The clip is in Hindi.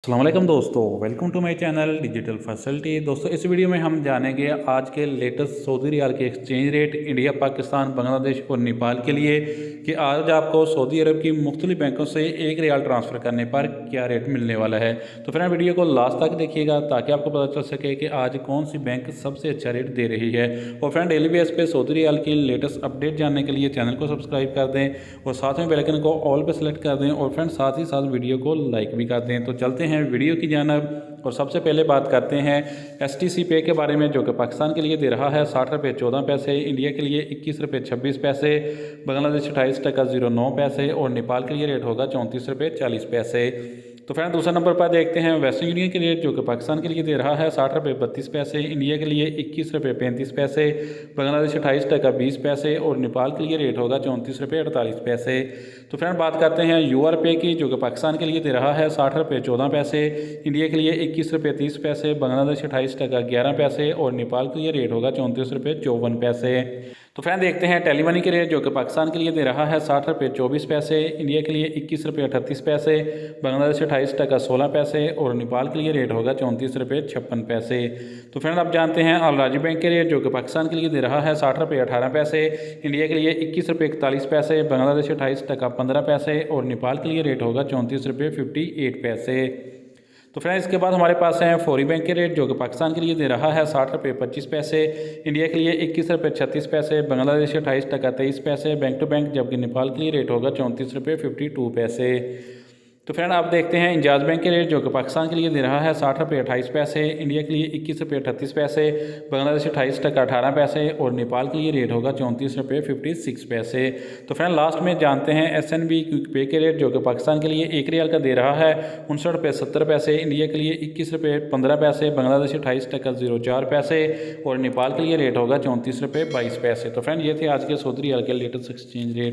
अस्सलामुअलैकुम दोस्तों, welcome to my channel digital facility. दोस्तों इस वीडियो में हम जानेंगे आज के लेटेस्ट सऊदी रियाल के exchange rate India, Pakistan, Bangladesh और नेपाल के लिए कि आज आपको सऊदी अरब की मुख्तलिफ बैंकों से एक रियाल ट्रांसफ़र करने पर क्या रेट मिलने वाला है। तो फ्रेंड वीडियो को लास्ट तक देखिएगा ताकि आपको पता चल सके कि आज कौन सी बैंक सबसे अच्छा रेट दे रही है। और फ्रेंड डेली बेस पे सऊदी रियाल की लेटेस्ट अपडेट जानने के लिए चैनल को सब्सक्राइब कर दें और साथ में बेल आइकन को ऑल पर सेलेक्ट कर दें और फ्रेंड साथ ही साथ वीडियो को लाइक भी कर दें। तो चलते हैं वीडियो की जानब और सबसे पहले बात करते हैं एसटीसी पे के बारे में, जो कि पाकिस्तान के लिए दे रहा है 60 रुपये 14 पैसे, इंडिया के लिए 21 रुपये 26 पैसे, बांग्लादेश 28.09 और नेपाल के लिए रेट होगा 34 रुपये 40 पैसे। तो फ्रेंड दूसरे नंबर पर देखते हैं वेस्टर्न यूनियन के रेट, जो कि पाकिस्तान के लिए दे रहा है 60 रुपये 32 पैसे, इंडिया के लिए 21 रुपये 35 पैसे, बांग्लादेश 28.20 पैसे और नेपाल के लिए रेट होगा 34 रुपये 48 पैसे। तो फ्रेंड बात करते हैं यूआर पे की, जो कि पाकिस्तान के लिए दे रहा है 60 रुपये 14 पैसे, इंडिया के लिए 21 रुपये 30 पैसे, बांग्लादेश 28.11 पैसे और नेपाल के लिए रेट होगा 34 रुपये 54 पैसे। तो फ्रेंड देखते हैं टेली मनी के रेट, जो कि पाकिस्तान के लिए दे रहा है 60 रुपये 24 पैसे, इंडिया के लिए 21 रुपये 38 पैसे, बांग्लादेश 28.16 पैसे और नेपाल के लिए रेट होगा 34 रुपये 56 पैसे। तो फ्रेंड आप जानते हैं अल राजी बैंक के रेट, जो कि पाकिस्तान के लिए दे रहा है 60 रुपये 18 पैसे, इंडिया के लिए 21 रुपये 41 पैसे, बांग्लादेश 28.15 पैसे और नेपाल के लिए रेट होगा 34 रुपये 58 पैसे। तो फ्रेंड्स इसके बाद हमारे पास हैं फौरी बैंक के रेट, जो कि पाकिस्तान के लिए दे रहा है 60 रुपये 25 पैसे, इंडिया के लिए 21 रुपये 36 पैसे, बांग्लादेश 28.23 पैसे बैंक टू बैंक, जबकि नेपाल के लिए रेट होगा 34 रुपये 52 पैसे। तो फ्रेंड आप देखते हैं इंजाज बैंक के रेट, जो कि पाकिस्तान के लिए दे रहा है 60 रुपये 28 पैसे, इंडिया के लिए 21 रुपये 38 पैसे, बांग्लादेश 28.18 पैसे और नेपाल के लिए रेट होगा 34 रुपये 56 पैसे। तो फ्रेंड लास्ट में जानते हैं एसएनबी क्विक पे के रेट, जो कि पाकिस्तान के लिए 1 रियाल का दे रहा है 59 रुपये 70 पैसे, इंडिया के लिए 21 रुपये 15 पैसे, बांग्लादेश 28.04 पैसे और नेपाल के लिए रेट होगा 34 रुपये 22 पैसे। तो फ्रेंड ये थे आज के सऊदी रियाल के लेटेस्ट एक्सचेंज रेट।